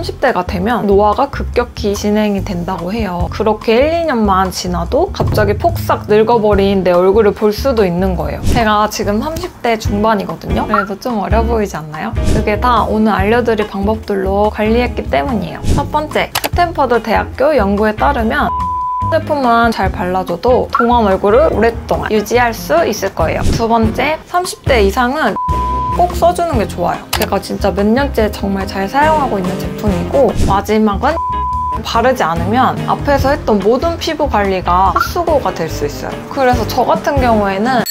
30대가 되면 노화가 급격히 진행이 된다고 해요. 그렇게 1, 2년만 지나도 갑자기 폭삭 늙어버린 내 얼굴을 볼 수도 있는 거예요. 제가 지금 30대 중반이거든요. 그래서 좀 어려 보이지 않나요? 그게 다 오늘 알려드릴 방법들로 관리했기 때문이에요. 첫 번째, 스탠퍼드 대학교 연구에 따르면 제품만 잘 발라줘도 동안 얼굴을 오랫동안 유지할 수 있을 거예요. 두 번째, 30대 이상은 꼭 써주는 게 좋아요. 제가 진짜 몇 년째 정말 잘 사용하고 있는 제품이고, 마지막은 바르지 않으면 앞에서 했던 모든 피부 관리가 헛수고가 될 수 있어요. 그래서 저 같은 경우에는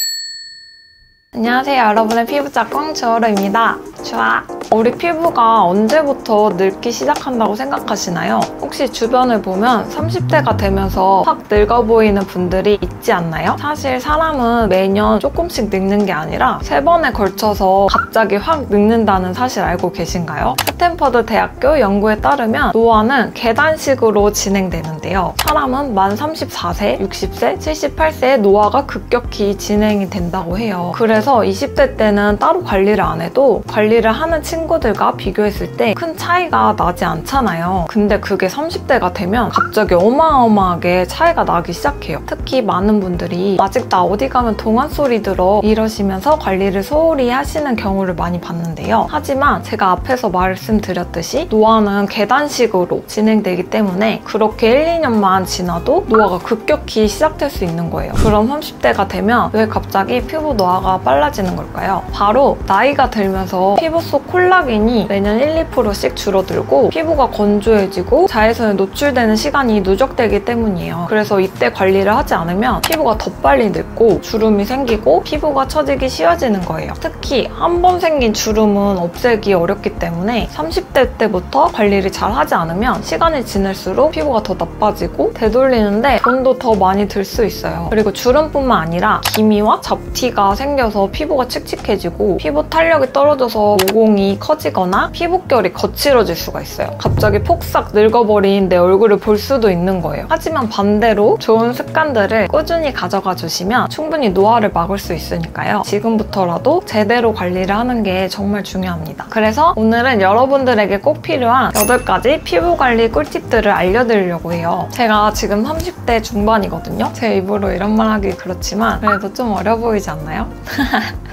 안녕하세요, 여러분의 피부짝꿍 주어르입니다. 좋아. 우리 피부가 언제부터 늙기 시작한다고 생각하시나요? 혹시 주변을 보면 30대가 되면서 확 늙어 보이는 분들이 있지 않나요? 사실 사람은 매년 조금씩 늙는 게 아니라 3번에 걸쳐서 갑자기 확 늙는다는 사실 알고 계신가요? 스탠퍼드 대학교 연구에 따르면 노화는 계단식으로 진행되는데요. 사람은 만 34세, 60세, 78세에 노화가 급격히 진행이 된다고 해요. 그래서 20대 때는 따로 관리를 안 해도 관리를 하는 친구들과 비교했을 때 큰 차이가 나지 않잖아요. 근데 그게 30대가 되면 갑자기 어마어마하게 차이가 나기 시작해요. 특히 많은 분들이 아직 나 어디 가면 동안 소리 들어 이러시면서 관리를 소홀히 하시는 경우를 많이 봤는데요. 하지만 제가 앞에서 말씀드렸듯이 노화는 계단식으로 진행되기 때문에 그렇게 1, 2년만 지나도 노화가 급격히 시작될 수 있는 거예요. 그럼 30대가 되면 왜 갑자기 피부 노화가 빨라지는 걸까요? 바로 나이가 들면서 피부 속 콜라겐이 매년 1, 2%씩 줄어들고 피부가 건조해지고 자외선에 노출되는 시간이 누적되기 때문이에요. 그래서 이때 관리를 하지 않으면 피부가 더 빨리 늙고 주름이 생기고 피부가 처지기 쉬워지는 거예요. 특히 한 번 생긴 주름은 없애기 어렵기 때문에 30대 때부터 관리를 잘 하지 않으면 시간이 지날수록 피부가 더 나빠지고 되돌리는데 돈도 더 많이 들 수 있어요. 그리고 주름뿐만 아니라 기미와 잡티가 생겨서 피부가 칙칙해지고 피부 탄력이 떨어져서 모공이 커지거나 피부결이 거칠어질 수가 있어요. 갑자기 폭삭 늙어버린 내 얼굴을 볼 수도 있는 거예요. 하지만 반대로 좋은 습관들을 꾸준히 가져가 주시면 충분히 노화를 막을 수 있으니까요. 지금부터라도 제대로 관리를 하는 게 정말 중요합니다. 그래서 오늘은 여러분들에게 꼭 필요한 8가지 피부 관리 꿀팁들을 알려드리려고 해요. 제가 지금 30대 중반이거든요. 제 입으로 이런 말 하기 그렇지만 그래도 좀 어려 보이지 않나요?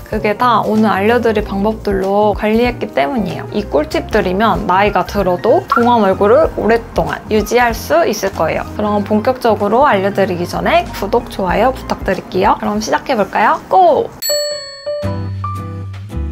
그게 다 오늘 알려드릴 방법들로 관리했기 때문이에요. 이 꿀팁들이면 나이가 들어도 동안 얼굴을 오랫동안 유지할 수 있을 거예요. 그럼 본격적으로 알려드리기 전에 구독, 좋아요 부탁드릴게요. 그럼 시작해볼까요? 고!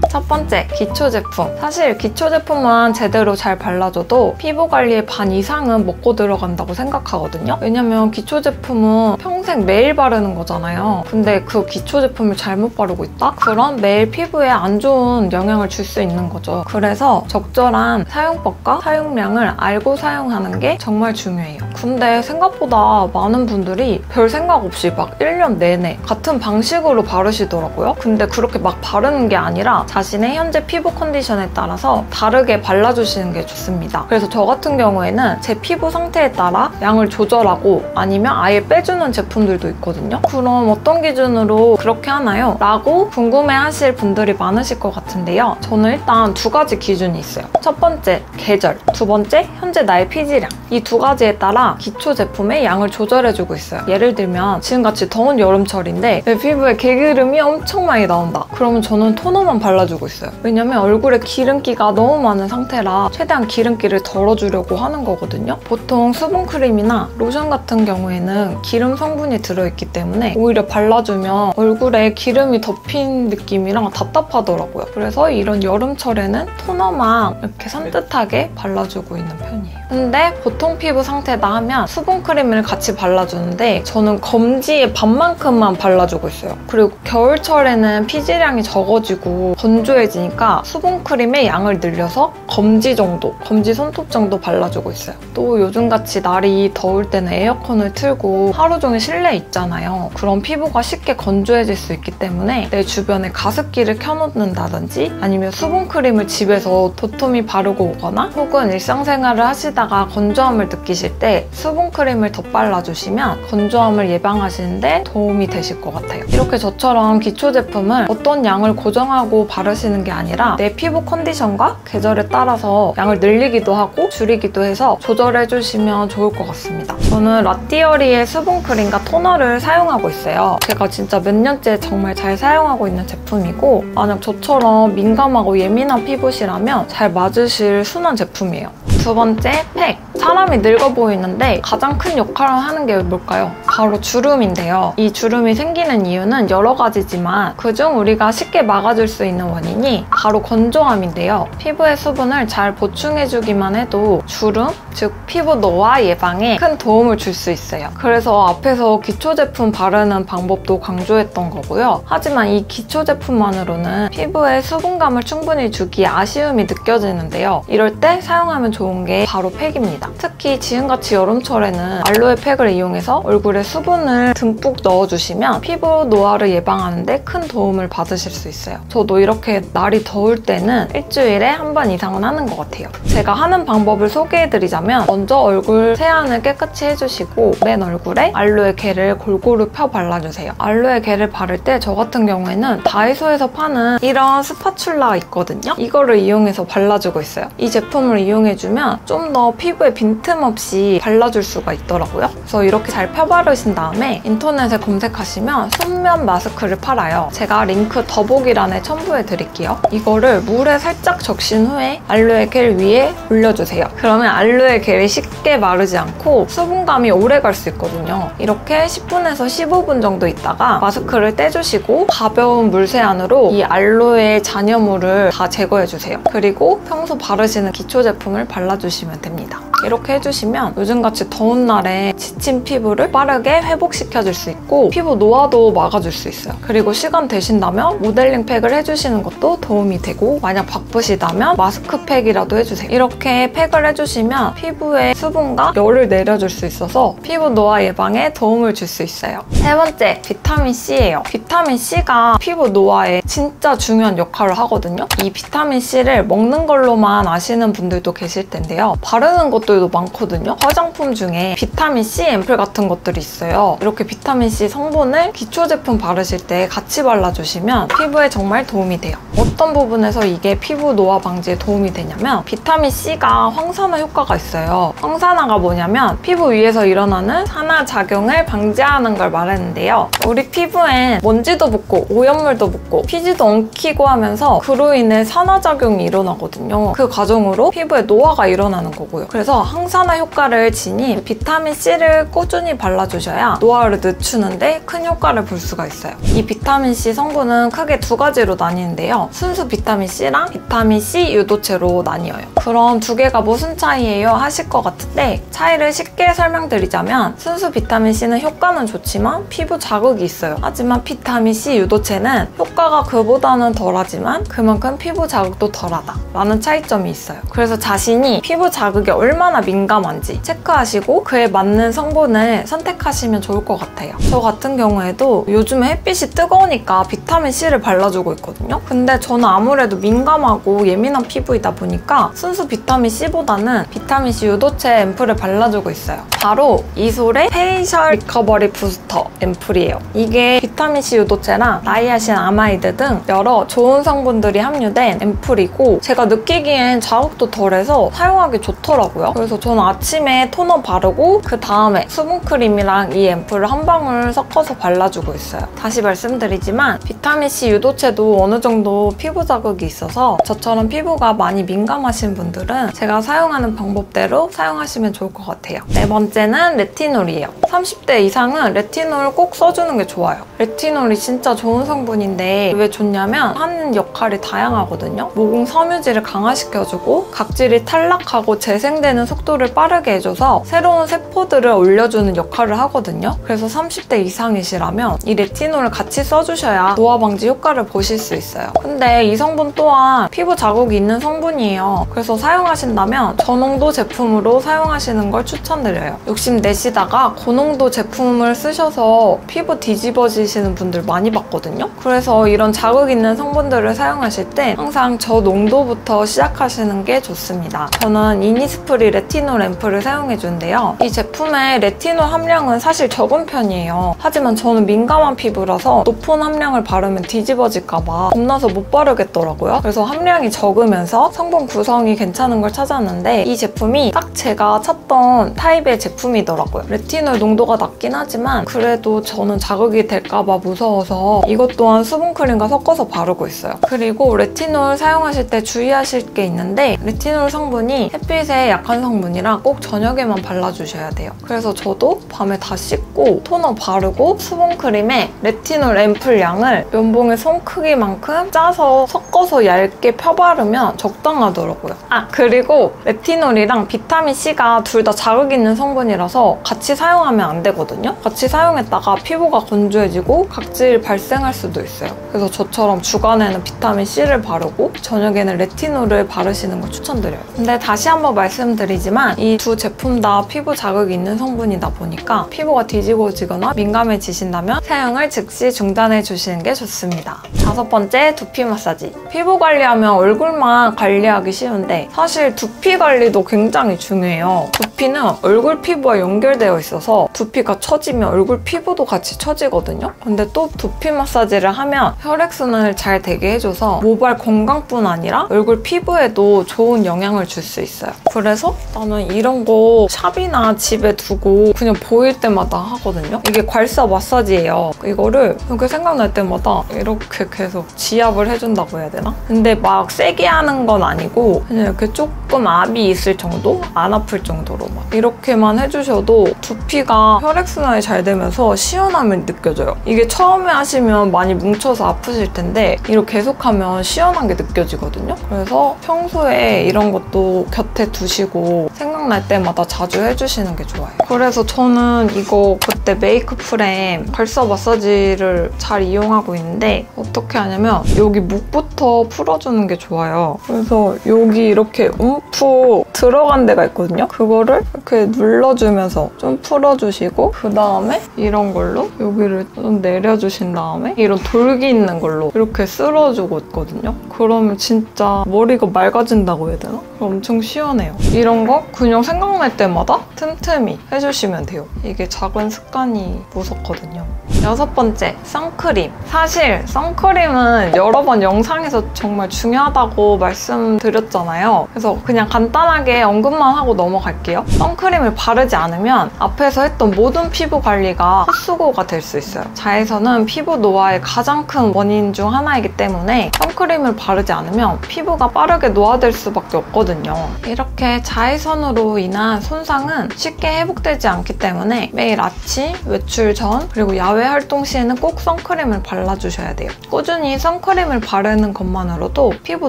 첫 번째, 기초 제품. 사실 기초 제품만 제대로 잘 발라줘도 피부 관리의 반 이상은 먹고 들어간다고 생각하거든요. 왜냐면 기초 제품은 평생 매일 바르는 거잖아요. 근데 그 기초 제품을 잘못 바르고 있다? 그럼 매일 피부에 안 좋은 영향을 줄 수 있는 거죠. 그래서 적절한 사용법과 사용량을 알고 사용하는 게 정말 중요해요. 근데 생각보다 많은 분들이 별 생각 없이 막 1년 내내 같은 방식으로 바르시더라고요. 근데 그렇게 막 바르는 게 아니라 자신의 현재 피부 컨디션에 따라서 다르게 발라주시는 게 좋습니다. 그래서 저 같은 경우에는 제 피부 상태에 따라 양을 조절하고 아니면 아예 빼주는 제품들도 있거든요. 그럼 어떤 기준으로 그렇게 하나요? 라고 궁금해하실 분들이 많으실 것 같은데요. 저는 일단 2가지 기준이 있어요. 첫 번째, 계절. 두 번째, 현재 나의 피지량. 이 2가지에 따라 기초 제품의 양을 조절해주고 있어요. 예를 들면 지금같이 더운 여름철인데 내 피부에 개기름이 엄청 많이 나온다. 그러면 저는 토너만 발라주고 있어요. 왜냐면 얼굴에 기름기가 너무 많은 상태라 최대한 기름기를 덜어주려고 하는 거거든요. 보통 수분크림이나 로션 같은 경우에는 기름 성분이 들어있기 때문에 오히려 발라주면 얼굴에 기름이 덮인 느낌이랑 답답하더라고요. 그래서 이런 여름철에는 토너만 이렇게 산뜻하게 발라주고 있는 편이에요. 근데 보통 피부 상태다 하면 수분크림을 같이 발라주는데 저는 검지의 반만큼만 발라주고 있어요. 그리고 겨울철에는 피지량이 적어지고 건조해지니까 수분크림의 양을 늘려서 검지 정도, 검지 손톱 정도 발라주고 있어요. 또 요즘같이 날이 더울 때는 에어컨을 틀고 하루 종일 실내에 있잖아요. 그럼 피부가 쉽게 건조해질 수 있기 때문에 내 주변에 가습기를 켜놓는다든지 아니면 수분크림을 집에서 도톰히 바르고 오거나 혹은 일상생활을 하시다가 건조함을 느끼실 때 수분크림을 덧발라주시면 건조함을 예방하시는데 도움이 되실 것 같아요. 이렇게 저처럼 기초 제품을 어떤 양을 고정하고 바르 바르시는 게 아니라 내 피부 컨디션과 계절에 따라서 양을 늘리기도 하고 줄이기도 해서 조절해주시면 좋을 것 같습니다. 저는 라띠어리의 수분크림과 토너를 사용하고 있어요. 제가 진짜 몇 년째 정말 잘 사용하고 있는 제품이고 만약 저처럼 민감하고 예민한 피부시라면 잘 맞으실 순한 제품이에요. 두 번째, 팩. 사람이 늙어 보이는데 가장 큰 역할을 하는 게 뭘까요? 바로 주름인데요. 이 주름이 생기는 이유는 여러 가지지만 그중 우리가 쉽게 막아줄 수 있는 원인이 바로 건조함인데요. 피부의 수분을 잘 보충해주기만 해도 주름, 즉 피부 노화 예방에 큰 도움을 줄 수 있어요. 그래서 앞에서 기초 제품 바르는 방법도 강조했던 거고요. 하지만 이 기초 제품만으로는 피부에 수분감을 충분히 주기에 아쉬움이 느껴지는데요. 이럴 때 사용하면 좋은 게 바로 팩입니다. 특히 지금같이 여름철에는 알로에 팩을 이용해서 얼굴에 수분을 듬뿍 넣어주시면 피부 노화를 예방하는 데 큰 도움을 받으실 수 있어요. 저도 이렇게 날이 더울 때는 일주일에 한 번 이상은 하는 것 같아요. 제가 하는 방법을 소개해드리자면 먼저 얼굴 세안을 깨끗이 해주시고 맨 얼굴에 알로에 겔을 골고루 펴 발라주세요. 알로에 겔을 바를 때 저 같은 경우에는 다이소에서 파는 이런 스파츌라가 있거든요. 이거를 이용해서 발라주고 있어요. 이 제품을 이용해주면 좀 더 피부에 빈틈없이 발라줄 수가 있더라고요. 그래서 이렇게 잘 펴바르신 다음에 인터넷에 검색하시면 순면 마스크를 팔아요. 제가 링크 더보기란에 첨부해드릴게요. 이거를 물에 살짝 적신 후에 알로에 겔 위에 올려주세요. 그러면 알로에 겔이 쉽게 마르지 않고 수분감이 오래 갈 수 있거든요. 이렇게 10분에서 15분 정도 있다가 마스크를 떼주시고 가벼운 물세안으로 이 알로에 잔여물을 다 제거해주세요. 그리고 평소 바르시는 기초 제품을 발라주시면 됩니다. 이렇게 해주시면 요즘같이 더운 날에 지친 피부를 빠르게 회복시켜줄 수 있고 피부 노화도 막아줄 수 있어요. 그리고 시간 되신다면 모델링 팩을 해주시는 것도 도움이 되고 만약 바쁘시다면 마스크팩이라도 해주세요. 이렇게 팩을 해주시면 피부에 수분과 열을 내려줄 수 있어서 피부 노화 예방에 도움을 줄 수 있어요. 세 번째, 비타민C예요. 비타민C가 피부 노화에 진짜 중요한 역할을 하거든요. 이 비타민C를 먹는 걸로만 아시는 분들도 계실 텐데요. 바르는 것들도 많거든요. 화장품 중에 비타민C 앰플 같은 것들이 있어요. 이렇게 비타민C 성분을 기초 제품 바르실 때 같이 발라주시면 피부에 정말 도움이 돼요. 어떤 부분에서 이게 피부 노화 방지에 도움이 되냐면 비타민C가 황산화 효과가 있어요. 황산화가 뭐냐면 피부 위에서 일어나는 산화작용을 방지하는 걸 말하는데요. 우리 피부엔 먼지도 붙고 오염물도 붙고 피지도 엉키고 하면서 그로 인해 산화작용이 일어나거든요. 그 과정으로 피부에 노화가 일어나는 거고요. 그래서 항산화 효과를 지닌 비타민C를 꾸준히 발라주셔야 노화를 늦추는데 큰 효과를 볼 수가 있어요. 이 비타민C 성분은 크게 두 가지로 나뉘는데요. 순수 비타민C랑 비타민C 유도체로 나뉘어요. 그럼 두 개가 무슨 차이예요? 하실 것 같은데 차이를 쉽게 설명드리자면 순수 비타민C는 효과는 좋지만 피부 자극이 있어요. 하지만 비타민C 유도체는 효과가 그보다는 덜하지만 그만큼 피부 자극도 덜하다 라는 차이점이 있어요. 그래서 자신이 피부 자극에 얼마나 민감한지 체크하시고 그에 맞는 성분을 선택하시면 좋을 것 같아요. 저 같은 경우에도 요즘에 햇빛이 뜨거우니까 비타민C를 발라주고 있거든요. 근데 저는 아무래도 민감하고 예민한 피부이다 보니까 순수 비타민C보다는 비타민C 유도체 앰플을 발라주고 있어요. 바로 이솔의 페이셜 리커버리 부스터 앰플이에요. 이게 비타민C 유도체랑 나이아신 아마이드 등 여러 좋은 성분들이 함유된 앰플이고 제가 느끼기엔 자극도 덜해서 사용하기 좋더라고요. 그래서 저는 아침에 토너 바르고 그 다음에 수분크림이랑 이 앰플을 한 방울 섞어서 발라주고 있어요. 다시 말씀드리지만 비타민C 유도체도 어느 정도 피부 자극이 있어서 저처럼 피부가 많이 민감하신 분들은 제가 사용하는 방법대로 사용하시면 좋을 것 같아요. 네 번째는 레티놀이에요. 30대 이상은 레티놀 꼭 써주는 게 좋아요. 레티놀이 진짜 좋은 성분인데 왜 좋냐면 하는 역할이 다양하거든요. 모공 섬유질을 강화시켜주고 각질이 탈락하고 재생되는 속도를 빠르게 해줘서 새로운 세포들을 올려주는 역할을 하거든요. 그래서 30대 이상이시라면 이 레티놀을 같이 써주셔야 노화 방지 효과를 보실 수 있어요. 근데 이 성분 또한 피부 자국이 있는 성분이에요. 그래서 사용하신다면 저농도 제품으로 사용하시는 걸 추천드려요. 욕심내시다가 고농도 제품을 쓰셔서 피부 뒤집어지시는 분들 많이 봤거든요. 나왔거든요. 그래서 이런 자극 있는 성분들을 사용하실 때 항상 저농도부터 시작하시는 게 좋습니다. 저는 이니스프리 레티놀 앰플을 사용해주는데요. 이 제품의 레티놀 함량은 사실 적은 편이에요. 하지만 저는 민감한 피부라서 높은 함량을 바르면 뒤집어질까봐 겁나서 못 바르겠더라고요. 그래서 함량이 적으면서 성분 구성이 괜찮은 걸 찾았는데 이 제품이 딱 제가 찾던 타입의 제품이더라고요. 레티놀 농도가 낮긴 하지만 그래도 저는 자극이 될까봐 무서워서 이것 또한 수분크림과 섞어서 바르고 있어요. 그리고 레티놀 사용하실 때 주의하실 게 있는데 레티놀 성분이 햇빛에 약한 성분이라 꼭 저녁에만 발라주셔야 돼요. 그래서 저도 밤에 다 씻고 토너 바르고 수분크림에 레티놀 앰플 양을 면봉의 손 크기만큼 짜서 섞어서 얇게 펴바르면 적당하더라고요. 그리고 레티놀이랑 비타민C가 둘 다 자극 있는 성분이라서 같이 사용하면 안 되거든요. 같이 사용했다가 피부가 건조해지고 각질 발생할 수도 있어요. 그래서 저처럼 주간에는 비타민C를 바르고 저녁에는 레티놀을 바르시는 걸 추천드려요. 근데 다시 한번 말씀드리지만 이 두 제품 다 피부 자극이 있는 성분이다 보니까 피부가 뒤집어지거나 민감해지신다면 사용을 즉시 중단해 주시는 게 좋습니다. 5번째, 두피 마사지. 피부 관리하면 얼굴만 관리하기 쉬운데 사실 두피 관리도 굉장히 중요해요. 두피는 얼굴 피부와 연결되어 있어서 두피가 처지면 얼굴 피부도 같이 처지거든요. 근데 또 두피 마사지를 하면 혈액순환을 잘 되게 해줘서 모발 건강뿐 아니라 얼굴 피부에도 좋은 영향을 줄 수 있어요. 그래서 나는 이런 거 샵이나 집에 두고 그냥 보일 때마다 하거든요. 이게 괄사 마사지예요. 이거를 이렇게 생각날 때마다 이렇게 계속 지압을 해준다고 해야 되나? 근데 막 세게 하는 건 아니고 그냥 이렇게 조금 압이 있을 정도? 안 아플 정도로 막 이렇게만 해주셔도 두피가 혈액순환이 잘 되면서 시원함을 느껴져요. 이게 처음에 하시면 많이 뭉쳐서 아프실 텐데 이렇게 계속하면 시원한 게 느껴지거든요. 그래서 평소에 이런 것도 곁에 두시고 생각날 때마다 자주 해주시는 게 좋아요. 그래서 저는 이거 그때 메이크 프렘 괄사 마사지를 잘 이용하고 있는데 어떻게 하냐면 여기 목부터 풀어주는 게 좋아요. 그래서 여기 이렇게 움푹 들어간 데가 있거든요. 그거를 이렇게 눌러주면서 좀 풀어주시고 그 다음에 이런 걸로 여기를 좀 내려주신 다음에 이런 돌기 있는 걸로 이렇게 쓸어주고 있거든요. 그러면 진짜 머리가 맑아진다고 해야 되나? 엄청 시원해요. 이런 거 그냥 생각날 때마다 틈틈이 해주시면 돼요. 이게 작은 습관이 무섭거든요. 6번째, 선크림. 사실 선크림은 여러 번 영상에서 정말 중요하다고 말씀드렸잖아요. 그래서 그냥 간단하게 언급만 하고 넘어갈게요. 선크림을 바르지 않으면 앞에서 했던 모든 피부 관리가 헛수고가 될 수 있어요. 자외선은 피부 노화의 가장 큰 원인 중 하나이기 때문에 선크림을 바르지 않으면 피부가 빠르게 노화될 수밖에 없거든요. 이렇게 자외선으로 인한 손상은 쉽게 회복되지 않기 때문에 매일 아침, 외출 전, 그리고 야외 활동 시에는 꼭 선크림을 발라주셔야 돼요. 꾸준히 선크림을 바르는 것만으로도 피부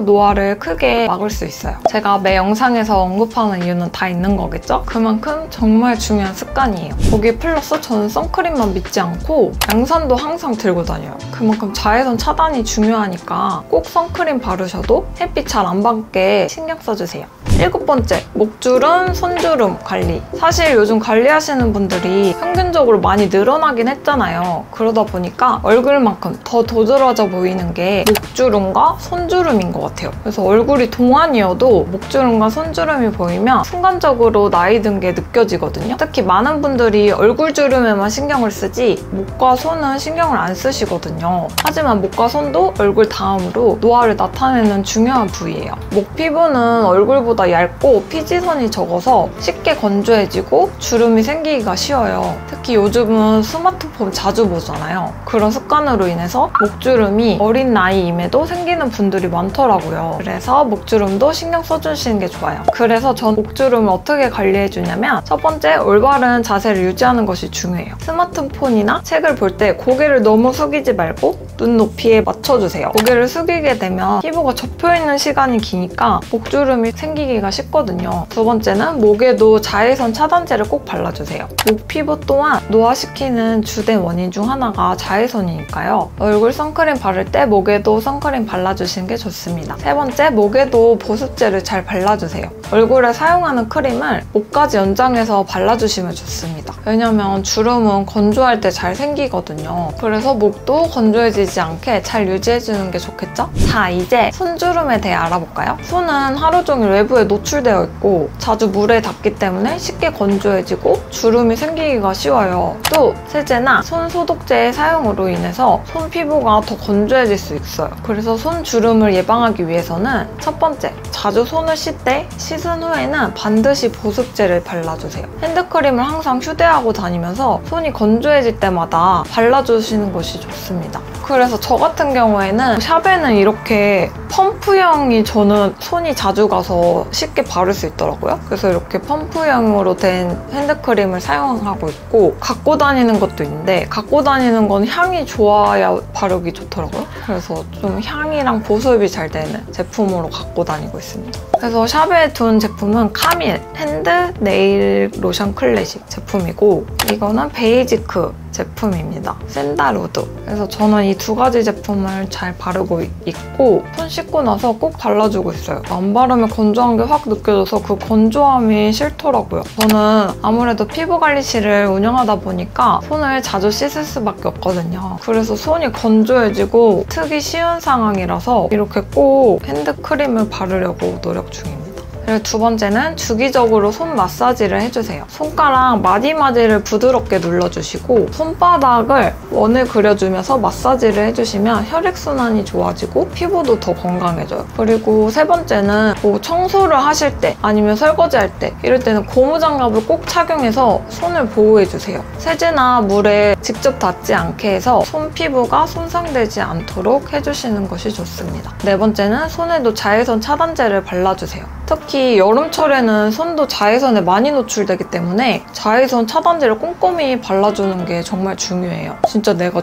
노화를 크게 막을 수 있어요. 제가 매 영상에서 언급하는 이유는 다 있는 거겠죠? 그만큼 정말 중요한 습관이에요. 거기에 플러스 저는 선크림만 믿지 않고 양산도 항상 들고 다녀요. 그만큼 자외선 차단이 중요하니까 꼭 선크림 바르셔도 햇빛 잘 안 받게 신경 써주세요. 7번째, 목주름, 손주름 관리. 사실 요즘 관리하시는 분들이 평균적으로 많이 늘어나긴 했잖아요. 그러다 보니까 얼굴만큼 더 도드라져 보이는 게 목주름과 손주름인 것 같아요. 그래서 얼굴이 동안이어도 목주름과 손주름이 보이면 순간적으로 나이 든 게 느껴지거든요. 특히 많은 분들이 얼굴 주름에만 신경을 쓰지 목과 손은 신경을 안 쓰시거든요. 하지만 목과 손도 얼굴 다음으로 노화를 나타내는 중요한 부위예요. 목 피부는 얼굴보다 얇고 피지선이 적어서 쉽게 건조해지고 주름이 생기기가 쉬워요. 특히 요즘은 스마트폰 자주 보잖아요. 그런 습관으로 인해서 목주름이 어린 나이임에도 생기는 분들이 많더라고요. 그래서 목주름도 신경 써주시는 게 좋아요. 그래서 전 목주름을 어떻게 관리해주냐면 첫 번째, 올바른 자세를 유지하는 것이 중요해요. 스마트폰이나 책을 볼 때 고개를 너무 숙이지 말고 눈 높이에 맞춰주세요. 고개를 숙이게 되면 피부가 접혀있는 시간이 기니까 목주름이 생기기가 생기기가 쉽거든요. 두 번째는 목에도 자외선 차단제를 꼭 발라주세요. 목 피부 또한 노화시키는 주된 원인 중 하나가 자외선이니까요. 얼굴 선크림 바를 때 목에도 선크림 발라주시는 게 좋습니다. 세 번째, 목에도 보습제를 잘 발라주세요. 얼굴에 사용하는 크림을 목까지 연장해서 발라주시면 좋습니다. 왜냐면 주름은 건조할 때 잘 생기거든요. 그래서 목도 건조해지지 않게 잘 유지해주는 게 좋겠죠? 자, 이제 손주름에 대해 알아볼까요? 손은 하루 종일 외부에 노출되어 있고 자주 물에 닿기 때문에 쉽게 건조해지고 주름이 생기기가 쉬워요. 또 세제나 손 소독제의 사용으로 인해서 손 피부가 더 건조해질 수 있어요. 그래서 손주름을 예방하기 위해서는 첫 번째, 자주 손을 씻을 때 씻은 후에는 반드시 보습제를 발라주세요. 핸드크림을 항상 휴대하고 다니면서 손이 건조해질 때마다 발라주시는 것이 좋습니다. 그래서 저 같은 경우에는 샵에는 이렇게 펌프형이 저는 손이 자주 가서 쉽게 바를 수 있더라고요. 그래서 이렇게 펌프형으로 된 핸드크림을 사용하고 있고 갖고 다니는 것도 있는데 갖고 다니는 건 향이 좋아야 바르기 좋더라고요. 그래서 좀 향이랑 보습이 잘 되는 제품으로 갖고 다니고 있습니다. 그래서 샵에 둔 제품은 카밀 핸드 네일 로션 클래식 제품이고 이거는 베이지크 제품입니다. 샌달우드. 그래서 저는 이 두 가지 제품을 잘 바르고 있고 손 씻고 나서 꼭 발라주고 있어요. 안 바르면 건조한 게 확 느껴져서 그 건조함이 싫더라고요. 저는 아무래도 피부관리실을 운영하다 보니까 손을 자주 씻을 수밖에 없거든요. 그래서 손이 건조해지고 트기 쉬운 상황이라서 이렇게 꼭 핸드크림을 바르려고 노력 중입니다. 그리고 두 번째는 주기적으로 손 마사지를 해주세요. 손가락 마디마디를 부드럽게 눌러주시고 손바닥을 원을 그려주면서 마사지를 해주시면 혈액순환이 좋아지고 피부도 더 건강해져요. 그리고 세 번째는 뭐 청소를 하실 때 아니면 설거지할 때 이럴 때는 고무장갑을 꼭 착용해서 손을 보호해주세요. 세제나 물에 직접 닿지 않게 해서 손 피부가 손상되지 않도록 해주시는 것이 좋습니다. 네 번째는 손에도 자외선 차단제를 발라주세요. 특히 여름철에는 손도 자외선에 많이 노출되기 때문에 자외선 차단제를 꼼꼼히 발라주는 게 정말 중요해요. 진짜 내가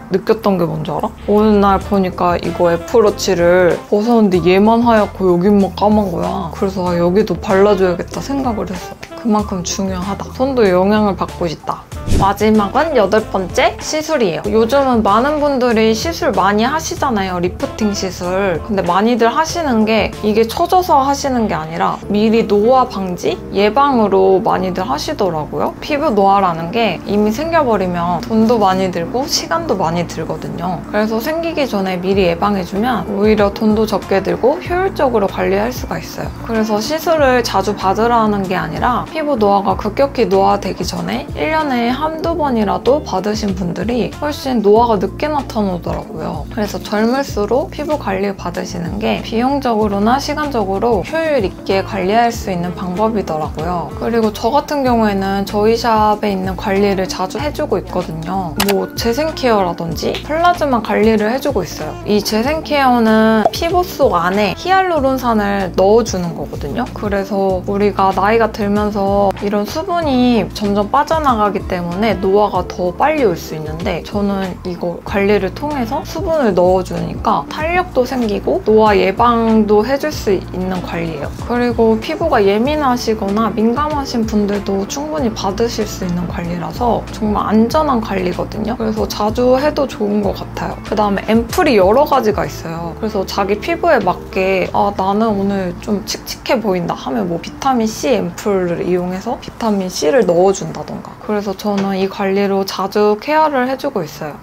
느꼈던 게 뭔지 알아? 어느 날 보니까 이거 애플워치를 벗었는데 얘만 하얗고 여기만 까만 거야. 그래서 여기도 발라줘야겠다 생각을 했어. 그만큼 중요하다. 손도 영향을 받고 있다. 마지막은 8번째, 시술이에요. 요즘은 많은 분들이 시술 많이 하시잖아요. 리프팅 시술. 근데 많이들 하시는 게 이게 처져서 하시는 게 아니라 미리 노화 방지? 예방으로 많이들 하시더라고요. 피부 노화라는 게 이미 생겨버리면 돈도 많이 들고 시간도 많이 들거든요. 그래서 생기기 전에 미리 예방해주면 오히려 돈도 적게 들고 효율적으로 관리할 수가 있어요. 그래서 시술을 자주 받으라는 게 아니라 피부 노화가 급격히 노화되기 전에 1년에 한두 번이라도 받으신 분들이 훨씬 노화가 늦게 나타나더라고요. 그래서 젊을수록 피부 관리 받으시는 게 비용적으로나 시간적으로 효율 있게 관리할 수 있는 방법이더라고요. 그리고 저 같은 경우에는 저희 샵에 있는 관리를 자주 해주고 있거든요. 뭐 재생케어라든지 플라즈마 관리를 해주고 있어요. 이 재생케어는 피부 속 안에 히알루론산을 넣어주는 거거든요. 그래서 우리가 나이가 들면서 이런 수분이 점점 빠져나가기 때문에 노화가 더 빨리 올 수 있는데 저는 이거 관리를 통해서 수분을 넣어주니까 탄력도 생기고 노화 예방도 해줄 수 있는 관리예요. 그리고 피부가 예민하시거나 민감하신 분들도 충분히 받으실 수 있는 관리라서 정말 안전한 관리거든요. 그래서 자주 해도 좋은 것 같아요. 그 다음에 앰플이 여러 가지가 있어요. 그래서 자기 피부에 맞게 나는 오늘 좀 칙칙해 보인다 하면 뭐 비타민 C 앰플을 이용해서 비타민 C를 넣어준다던가. 그래서 저는 이 관리로 자주 케어를 해주고 있어요.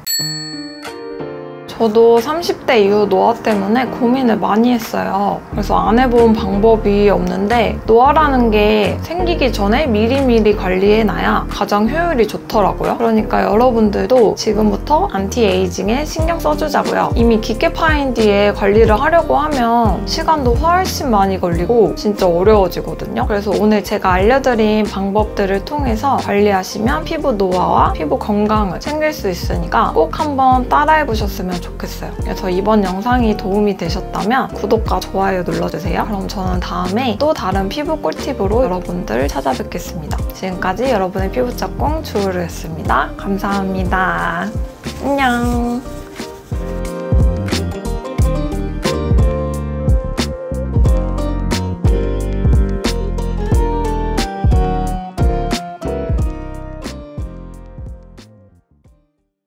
저도 30대 이후 노화 때문에 고민을 많이 했어요. 그래서 안 해본 방법이 없는데 노화라는 게 생기기 전에 미리미리 관리해놔야 가장 효율이 좋더라고요. 그러니까 여러분들도 지금부터 안티에이징에 신경 써주자고요. 이미 깊게 파인 뒤에 관리를 하려고 하면 시간도 훨씬 많이 걸리고 진짜 어려워지거든요. 그래서 오늘 제가 알려드린 방법들을 통해서 관리하시면 피부 노화와 피부 건강을 챙길 수 있으니까 꼭 한번 따라해보셨으면 좋겠어요. 그래서 이번 영상이 도움이 되셨다면 구독과 좋아요 눌러주세요. 그럼 저는 다음에 또 다른 피부 꿀팁으로 여러분들 찾아뵙겠습니다. 지금까지 여러분의 피부 짝꿍 주우르였습니다. 감사합니다. 안녕.